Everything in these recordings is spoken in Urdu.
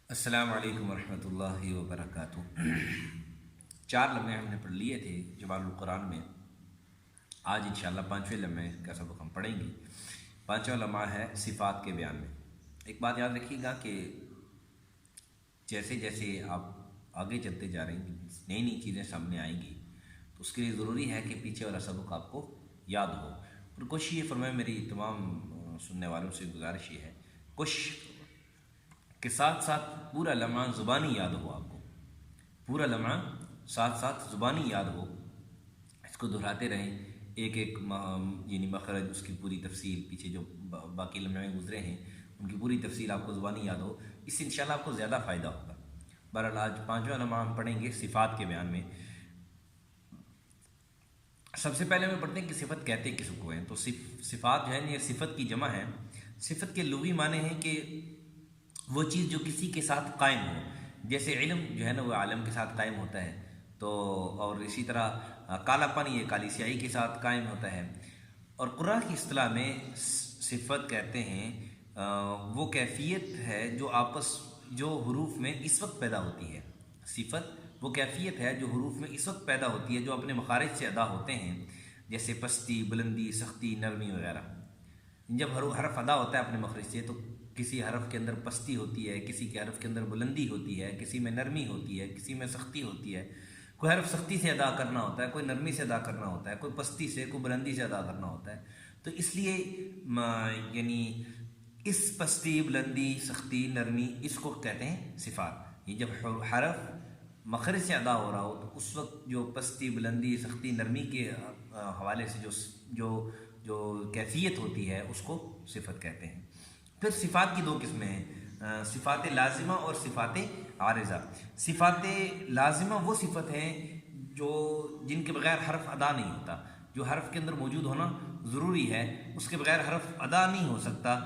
السلام علیکم ورحمۃ اللہ وبرکاتہ۔ 4 لمحے ہم نے پڑھ لیے تھے جمال القرآن میں۔ آج انشاءاللہ 5ویں لمحے کا سبق ہم پڑھیں گے۔ 5واں لمحہ ہے صفات کے بیان میں۔ ایک بات یاد رکھیے گا کہ جیسے جیسے آپ آگے چلتے جا رہے ہیں نئی نئی چیزیں سامنے آئیں گی تو اس کے لیے ضروری ہے کہ پیچھے والا سبق آپ کو یاد ہو۔ اور کوشش یہ فرمائے، میری تمام سننے والوں سے گزارش یہ ہے، کوشش کہ ساتھ ساتھ پورا لمحہ زبانی یاد ہو، آپ کو پورا لمحہ ساتھ ساتھ زبانی یاد ہو، اس کو دہراتے رہیں، ایک یعنی مخرج، اس کی پوری تفصیل، پیچھے جو باقی لمحے گزرے ہیں ان کی پوری تفصیل آپ کو زبانی یاد ہو، اس سے انشاءاللہ آپ کو زیادہ فائدہ ہوگا۔ بہرحال آج 5واں لمحہ ہم پڑھیں گے صفات کے بیان میں۔ سب سے پہلے ہمیں پڑھتے ہیں کہ صفت کہتے کس کو ہیں۔ تو صفات جو ہے یہ صفت کی جمع ہے۔ صفت کے لغوی معنی ہیں کہ وہ چیز جو کسی کے ساتھ قائم ہو، جیسے علم جو ہے نا وہ عالم کے ساتھ قائم ہوتا ہے، تو اور اسی طرح کالا پن یہ کالی سیاہی کے ساتھ قائم ہوتا ہے۔ اور قرآن کی اصطلاح میں صفت کہتے ہیں وہ کیفیت ہے جو حروف میں اس وقت پیدا ہوتی ہے۔ صفت وہ کیفیت ہے جو حروف میں اس وقت پیدا ہوتی ہے جو اپنے مخارج سے ادا ہوتے ہیں، جیسے پستی، بلندی، سختی، نرمی وغیرہ۔ جب حرف ادا ہوتا ہے اپنے مخرج سے تو کسی حرف کے اندر پستی ہوتی ہے، کسی کے حرف کے اندر بلندی ہوتی ہے، کسی میں نرمی ہوتی ہے، کسی میں سختی ہوتی ہے۔ کوئی حرف سختی سے ادا کرنا ہوتا ہے، کوئی نرمی سے ادا کرنا ہوتا ہے، کوئی پستی سے، کوئی بلندی سے ادا کرنا ہوتا ہے۔ تو اس لیے یعنی اس پستی، بلندی، سختی، نرمی، اس کو کہتے ہیں صفات۔ یہ جب حرف مخرج سے ادا ہو رہا ہو تو اس وقت جو پستی، بلندی، سختی، نرمی کے حوالے سے جو کیفیت ہوتی ہے اس کو صفت کہتے ہیں۔ پھر صفات کی 2 قسمیں ہیں، صفات لازمہ اور صفات عارضہ۔ صفات لازمہ وہ صفت ہیں جن کے بغیر حرف ادا نہیں ہوتا، جو حرف کے اندر موجود ہونا ضروری ہے، اس کے بغیر حرف ادا نہیں ہو سکتا۔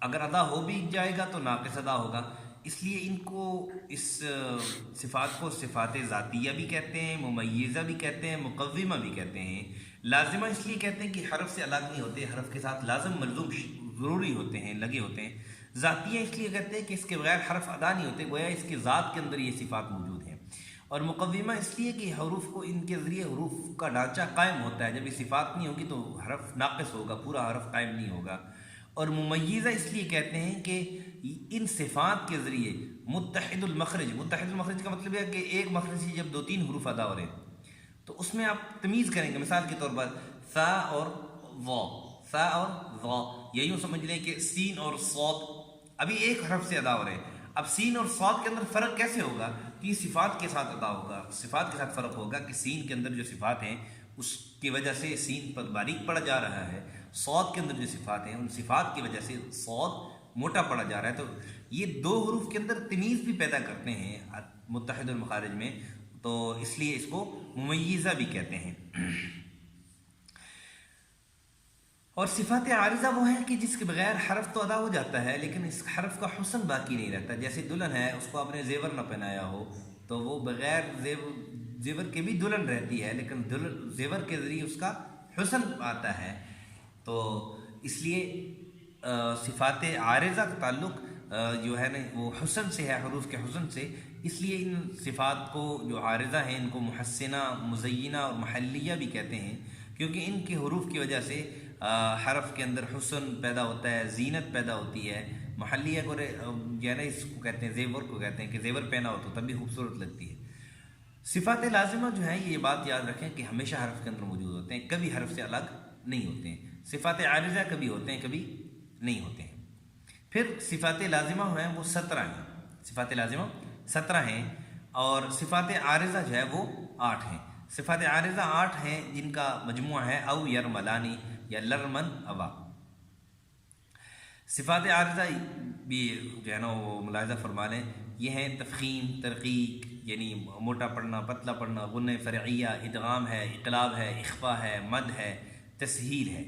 اگر ادا ہو بھی جائے گا تو ناقص ادا ہوگا۔ اس لیے اس صفات کو صفات ذاتیہ بھی کہتے ہیں، ممیزہ بھی کہتے ہیں، مقومہ بھی کہتے ہیں۔ لازمہ اس لیے کہتے ہیں کہ حرف سے الگ نہیں ہوتے، حرف کے ساتھ لازم ملزوم ضروری ہوتے ہیں، لگے ہوتے ہیں۔ ذاتیہ اس لیے کہتے ہیں کہ اس کے بغیر حرف ادا نہیں ہوتے، گویا اس کے ذات کے اندر یہ صفات موجود ہیں۔ اور مقومہ اس لیے کہ حروف کو ان کے ذریعے حروف کا ڈھانچہ قائم ہوتا ہے، جب یہ صفات نہیں ہوگی تو حرف ناقص ہوگا، پورا حرف قائم نہیں ہوگا۔ اور ممیزہ اس لیے کہتے ہیں کہ ان صفات کے ذریعے متحد المخرج کا مطلب ہے کہ ایک مخرج سے جب 2-3 حروف ادا ہو رہے ہیں تو اس میں آپ تمیز کریں گے۔ مثال کے طور پر سا اور ضا، یہ یوں سمجھ لیں کہ سین اور صاد ابھی ایک حرف سے ادا ہو رہے ہیں۔ اب سین اور صاد کے اندر فرق کیسے ہوگا کہ یہ صفات کے ساتھ ادا ہوگا، صفات کے ساتھ فرق ہوگا کہ سین کے اندر جو صفات ہیں اس کی وجہ سے سین پر باریک پڑا جا رہا ہے، صاد کے اندر جو صفات ہیں ان صفات کی وجہ سے صاد موٹا پڑا جا رہا ہے۔ تو یہ 2 حروف کے اندر تمیز بھی پیدا کرتے ہیں متحد المخارج میں، تو اس لیے اس کو ممیزہ بھی کہتے ہیں۔ اور صفات عارضہ وہ ہے کہ جس کے بغیر حرف تو ادا ہو جاتا ہے لیکن اس حرف کا حسن باقی نہیں رہتا۔ جیسے دلہن ہے، اس کو آپ نے زیور نہ پہنایا ہو تو وہ بغیر زیور کے بھی دلہن رہتی ہے، لیکن زیور کے ذریعے اس کا حسن آتا ہے۔ تو اس لیے صفات عارضہ کا تعلق جو ہے نا وہ حسن سے ہے، حروف کے حسن سے۔ اس لیے ان صفات کو جو عارضہ ہیں ان کو محسنہ، مزینہ اور محلیہ بھی کہتے ہیں، کیونکہ ان کے حروف کی وجہ سے حرف کے اندر حسن پیدا ہوتا ہے، زینت پیدا ہوتی ہے۔ محلیہ کو جو ہے نا اس کو کہتے ہیں، زیور کو کہتے ہیں کہ زیور پہنا ہو تو تب بھی خوبصورت لگتی ہے۔ صفات لازمہ جو ہیں یہ بات یاد رکھیں کہ ہمیشہ حرف کے اندر موجود ہوتے ہیں، کبھی حرف سے الگ نہیں ہوتے ہیں۔ صفات عارضہ کبھی ہوتے ہیں، کبھی نہیں ہوتے ہیں۔ پھر صفات لازمہ ہیں وہ 17 ہیں، صفات لازمہ 17 ہیں، اور صفات عارضہ جو ہے وہ 8 ہیں۔ صفات عارضہ 8 ہیں جن کا مجموعہ ہے او یرملانی یا لرمن ابا۔ صفات عارضہ بھی جو ہے نا وہ ملاحظہ فرما لیں، یہ ہیں تفخیم، ترقیق یعنی موٹا پڑھنا، پتلا پڑھنا، غنہ فرعیہ، ادغام ہے، اقلاب ہے، اخفاء ہے، مد ہے، تسہیل ہے۔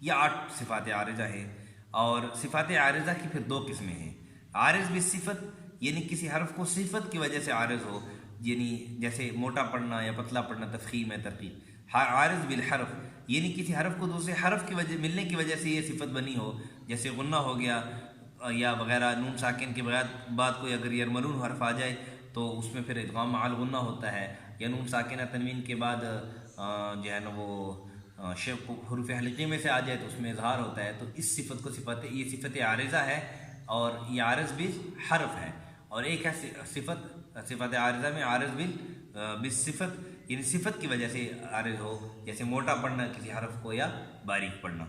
یہ 8 صفات عارضہ ہیں۔ اور صفات عارضہ کی پھر 2 قسمیں ہیں۔ عارض بالصفت یعنی کسی حرف کو صفت کی وجہ سے عارض ہو، یعنی جیسے موٹا پڑھنا یا پتلا پڑھنا، تفخیم ہے، ترقیق۔ عارض بالحرف یعنی کسی حرف کو دوسرے حرف کی وجہ ملنے کی وجہ سے یہ صفت بنی ہو، جیسے غنہ ہو گیا یا وغیرہ نون ساکن کے بعد کوئی اگر یرملون حرف آ جائے تو اس میں پھر ادغام مع الغنہ ہوتا ہے، یا نون ساکنہ تنوین کے بعد جو ہے نا وہ حروف حلقی میں سے آ جائے تو اس میں اظہار ہوتا ہے. تو اس صفت کو یہ صفت عارضہ ہے، اور یہ عارض بھی حرف ہے. اور ایک ہے صفت عارضہ میں عارض بالصفت، یعنی صفت کی وجہ سے عارض ہو، جیسے موٹا پڑھنا کسی حرف کو یا باریک پڑھنا.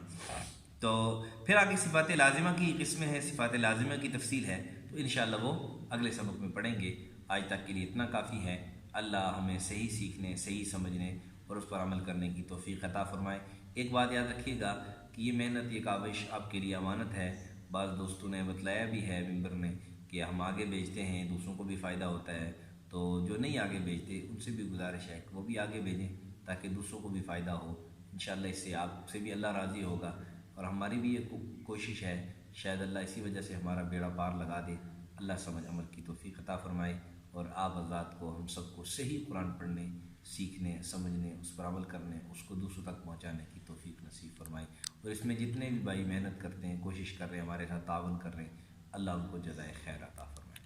تو پھر آگے صفات لازمہ کی قسمیں ہیں، صفات لازمہ کی تفصیل ہے، تو انشاءاللہ وہ اگلے سبق میں پڑھیں گے. آج تک کے لیے اتنا کافی ہے. اللہ ہمیں صحیح سیکھنے، صحیح سمجھنے اور اس پر عمل کرنے کی توفیق عطا فرمائے. ایک بات یاد رکھیے گا کہ یہ محنت، یہ کاوش آپ کے لیے امانت ہے. بعض دوستوں نے بتلایا بھی ہے ممبر میں کہ ہم آگے بھیجتے ہیں، دوسروں کو بھی فائدہ ہوتا ہے. تو جو نہیں آگے بھیجتے ان سے بھی گزارش ہے کہ وہ بھی آگے بھیجیں تاکہ دوسروں کو بھی فائدہ ہو. انشاءاللہ اس سے آپ سے بھی اللہ راضی ہوگا، اور ہماری بھی یہ کوشش ہے. شاید اللہ اسی وجہ سے ہمارا بیڑا پار لگا دے. اللہ سمجھ عمل کی توفیق عطا فرمائے، اور آپ حضرات کو، ہم سب کو صحیح قرآن پڑھنے، سیکھنے، سمجھنے، اس پر عمل کرنے، اس کو دوسروں تک پہنچانے کی توفیق نصیب فرمائے. اور اس میں جتنے بھی بھائی محنت کرتے ہیں، کوشش کر رہے ہیں، ہمارے ساتھ تعاون کر رہے ہیں، اللہ ان کو جزائے خیر عطا فرمائے.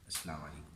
السلام علیکم.